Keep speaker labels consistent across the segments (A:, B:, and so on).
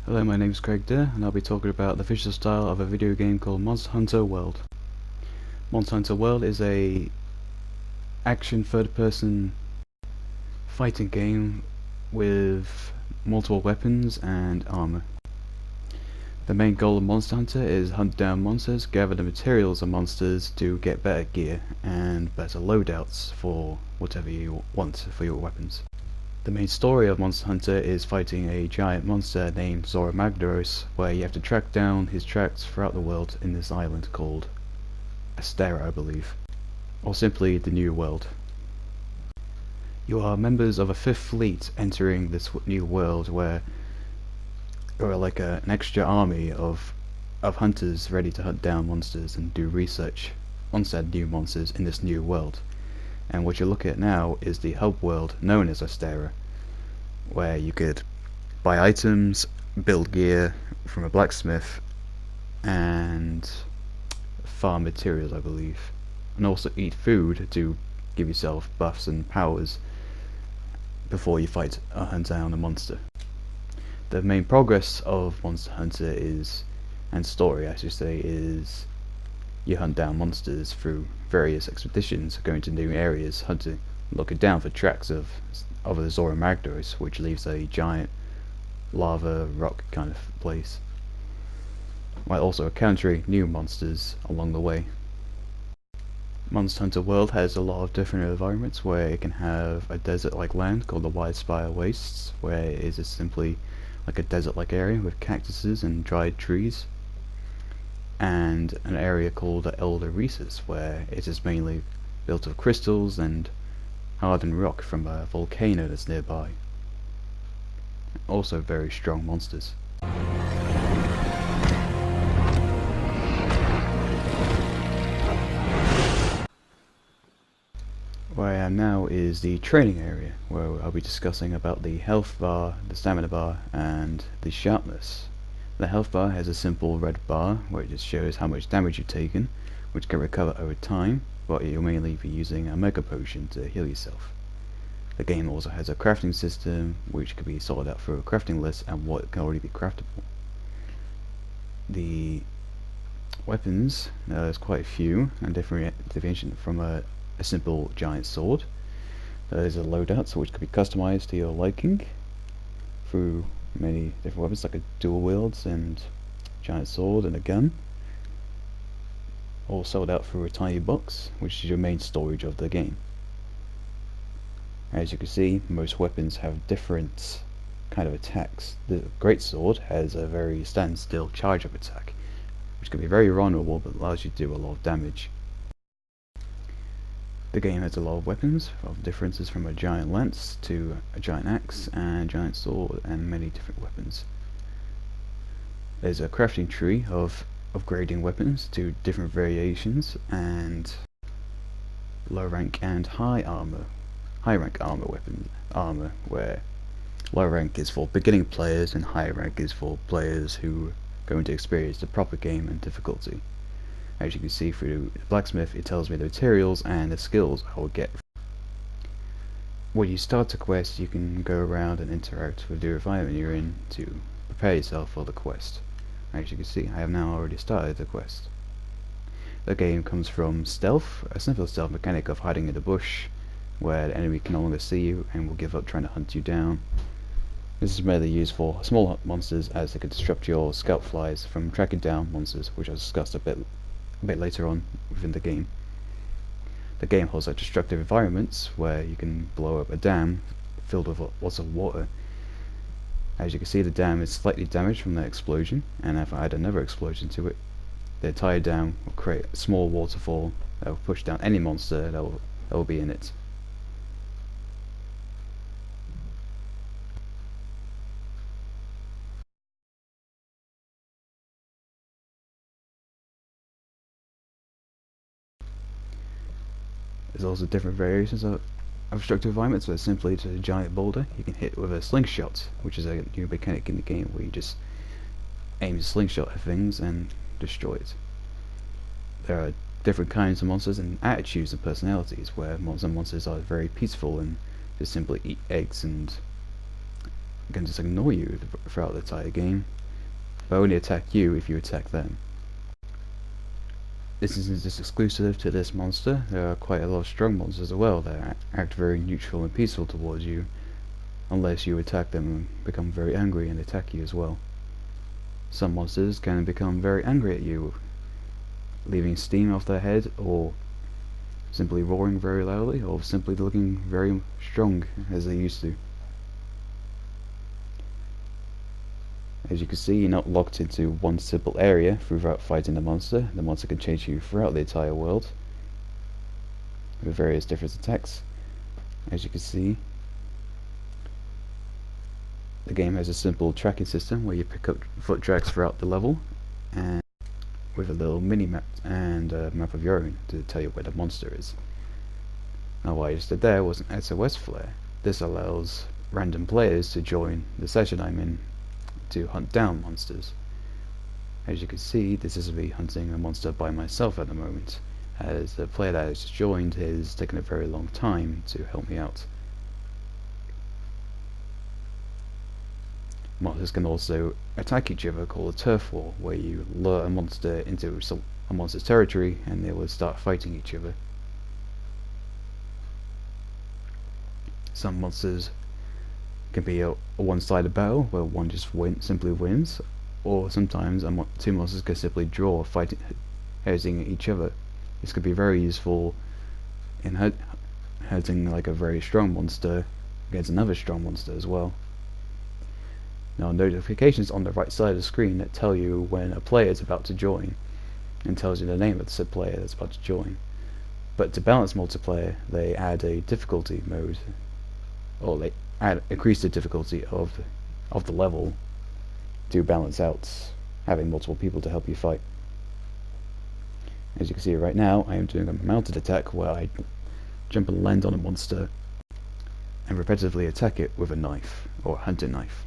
A: Hello, my name is Craig Durr, and I'll be talking about the visual style of a video game called Monster Hunter World. Monster Hunter World is a action third-person fighting game with multiple weapons and armor. The main goal of Monster Hunter is hunt down monsters, gather the materials of monsters to get better gear and better loadouts for whatever you want for your weapons. The main story of Monster Hunter is fighting a giant monster named Zoromagdaros, where you have to track down his tracks throughout the world in this island called Astera, I believe, or simply the New World. You are members of a fifth fleet entering this new world where you're like an extra army of hunters ready to hunt down monsters and do research on said new monsters in this new world. And what you're looking at now is the hub world known as Astera, where you could buy items, build gear from a blacksmith, and farm materials, I believe, and also eat food to give yourself buffs and powers before you fight or hunt down a monster. The main progress of Monster Hunter and story I should say, is you hunt down monsters through various expeditions, going to new areas, hunting, looking down for tracks of the Zoromagdaros, which leaves a giant lava rock kind of place, while also encountering new monsters along the way. Monster Hunter World has a lot of different environments, where it can have a desert-like land called the Wide Spire Wastes, where it is simply like a desert-like area with cactuses and dried trees, and an area called the Elder Recess, where it is mainly built of crystals and hardened rock from a volcano that's nearby. Also very strong monsters. Where I am now is the training area, where I'll be discussing about the health bar, the stamina bar, and the sharpness. The health bar has a simple red bar where it just shows how much damage you've taken, which can recover over time, but you'll mainly be using a mega potion to heal yourself. The game also has a crafting system which can be sorted out through a crafting list and what can already be craftable. The weapons, there's quite a few, and differentiation from a simple giant sword. There's a loadout which can be customized to your liking through many different weapons, like a dual wields and giant sword and a gun, all sold out through a tiny box, which is your main storage of the game. As you can see, most weapons have different kind of attacks. The great sword has a very standstill charge up attack, which can be very vulnerable but allows you to do a lot of damage. The game has a lot of weapons, of differences from a giant lance to a giant axe and a giant sword, and many different weapons. There's a crafting tree of upgrading weapons to different variations, and low rank and high rank armor, where low rank is for beginning players and high rank is for players who are going to experience the proper game and difficulty. As you can see through the blacksmith, it tells me the materials and the skills I will get. When you start a quest, you can go around and interact with the environment you're in to prepare yourself for the quest. As you can see, I have now already started the quest. The game comes from stealth, a simple stealth mechanic of hiding in the bush, where the enemy can no longer see you and will give up trying to hunt you down. This is mainly used for small monsters, as they can disrupt your scout flies from tracking down monsters, which I'll discuss a bit later on within the game. The game holds like destructive environments where you can blow up a dam filled with lots of water. As you can see, the dam is slightly damaged from that explosion, and if I add another explosion to it, the entire dam will create a small waterfall that will push down any monster that will be in it. There's also different variations of destructive environments, where simply to a giant boulder you can hit with a slingshot, which is a new mechanic in the game where you just aim a slingshot at things and destroy it. There are different kinds of monsters and attitudes and personalities, where some monsters are very peaceful and just simply eat eggs and can just ignore you throughout the entire game, but only attack you if you attack them. This isn't just exclusive to this monster. There are quite a lot of strong monsters as well that act very neutral and peaceful towards you, unless you attack them and become very angry and attack you as well. Some monsters can become very angry at you, leaving steam off their head, or simply roaring very loudly, or simply looking very strong as they used to. As you can see, you're not locked into one simple area throughout fighting the monster. The monster can chase you throughout the entire world with various different attacks. As you can see, the game has a simple tracking system where you pick up foot tracks throughout the level, and with a little mini map and a map of your own to tell you where the monster is. Now, what I just did there was an SOS flare. This allows random players to join the session I'm in to hunt down monsters. As you can see, this is me hunting a monster by myself at the moment, as the player that has joined has taken a very long time to help me out. Monsters can also attack each other, called a turf war, where you lure a monster into a monster's territory and they will start fighting each other. Some monsters can be a one-sided battle where one just simply wins, or sometimes two monsters can simply draw, fighting each other. This could be very useful in hurting like a very strong monster against another strong monster as well. Now, notifications on the right side of the screen that tell you when a player is about to join, and tells you the name of the said player that's about to join. But to balance multiplayer, they add a difficulty mode, or they increase the difficulty of the level to balance out having multiple people to help you fight. As you can see right now, I am doing a mounted attack where I jump and land on a monster and repetitively attack it with a knife, or a hunting knife.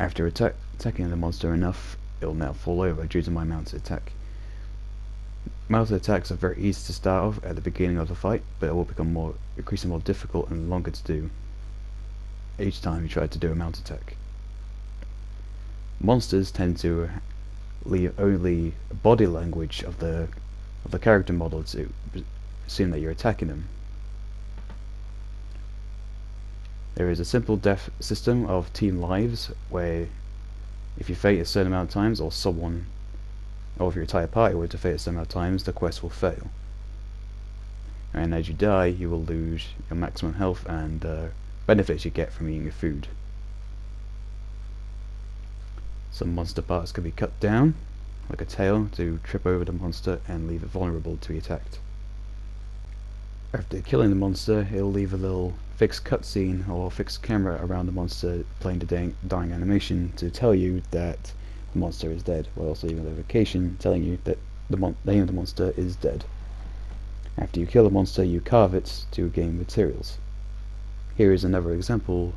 A: After attacking the monster enough, it will now fall over due to my mounted attack. Mounted attacks are very easy to start off at the beginning of the fight, but it will become increasingly more difficult and longer to do each time you try to do a mount attack. Monsters tend to leave only body language of the character model to assume that you're attacking them. There is a simple death system of team lives, where if you faint a certain amount of times, or if your entire party were to faint a certain amount of times, the quest will fail. And as you die, you will lose your maximum health and benefits you get from eating your food. Some monster parts can be cut down, like a tail, to trip over the monster and leave it vulnerable to be attacked. After killing the monster, it'll leave a little fixed cutscene or fixed camera around the monster playing the dying animation to tell you that the monster is dead, while also leaving a notification telling you that the name of the monster is dead. After you kill the monster, you carve it to gain materials. Here is another example.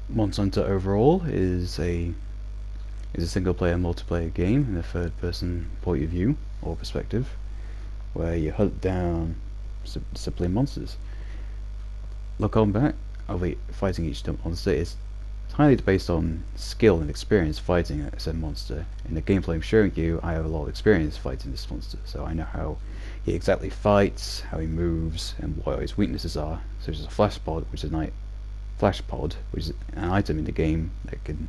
A: Monster Hunter overall is a single-player multiplayer game in a third-person point of view or perspective, where you hunt down simply monsters. The combat of fighting each monster is highly based on skill and experience fighting a said monster. In the gameplay I'm showing you, I have a lot of experience fighting this monster, so I know how he exactly fights, how he moves, and what his weaknesses are, such as a flash pod, which is an item in the game that can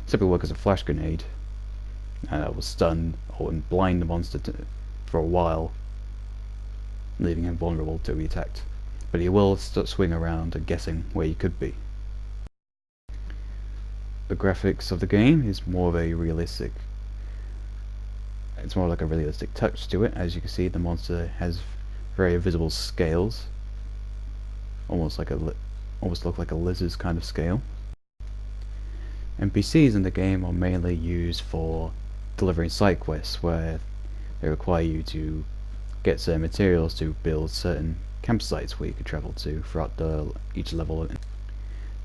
A: simply work as a flash grenade, and that will stun or blind the monster for a while, leaving him vulnerable to be attacked. But he will swing around and guessing where he could be. The graphics of the game is more of a realistic. It's more like a realistic touch to it. As you can see, the monster has very visible scales, almost look like a lizard's kind of scale. NPCs in the game are mainly used for delivering side quests, where they require you to get certain materials to build certain campsites where you can travel to throughout each level.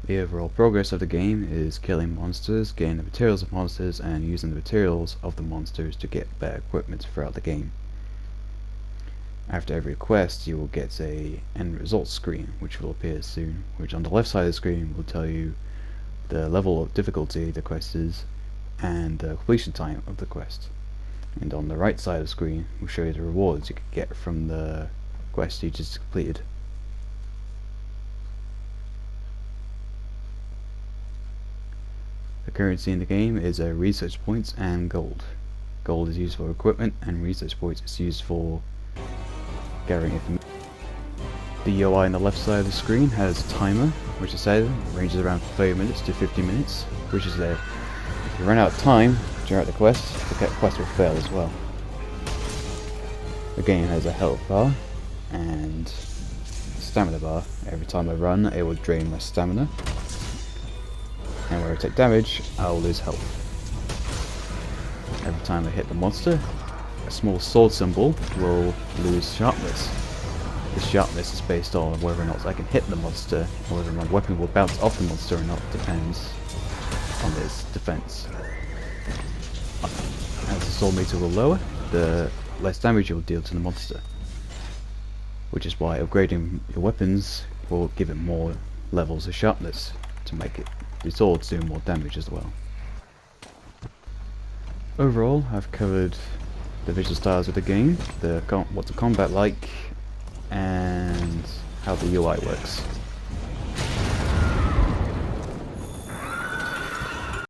A: The overall progress of the game is killing monsters, getting the materials of monsters, and using the materials of the monsters to get better equipment throughout the game. After every quest you will get a end results screen which will appear soon, which on the left side of the screen will tell you the level of difficulty the quest is and the completion time of the quest. And on the right side of the screen will show you the rewards you can get from the quest you just completed. The currency in the game is research points and gold. Gold is used for equipment and research points is used for gathering information. The UI on the left side of the screen has a timer, which is said ranges around 30 minutes to 50 minutes, which is there. If you run out of time during the quest will fail as well. The game has a health bar and stamina bar. Every time I run, it will drain my stamina, and where I take damage, I'll lose health. Every time I hit the monster, a small sword symbol will lose sharpness. The sharpness is based on whether or not I can hit the monster, or whether my weapon will bounce off the monster or not, depends on its defense. As the sword meter will lower, the less damage you will deal to the monster, which is why upgrading your weapons will give it more levels of sharpness to make the swords do more damage as well. Overall, I've covered the visual styles of the game, what the combat like, and how the UI works.